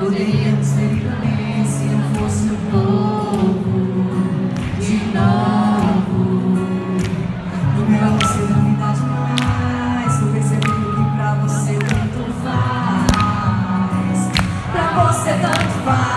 Poderíamos ter ido bem se não fosse um pouco de novo. No meu amor você não me dá demais. Tô percebendo que pra você tanto faz. Pra você tanto faz.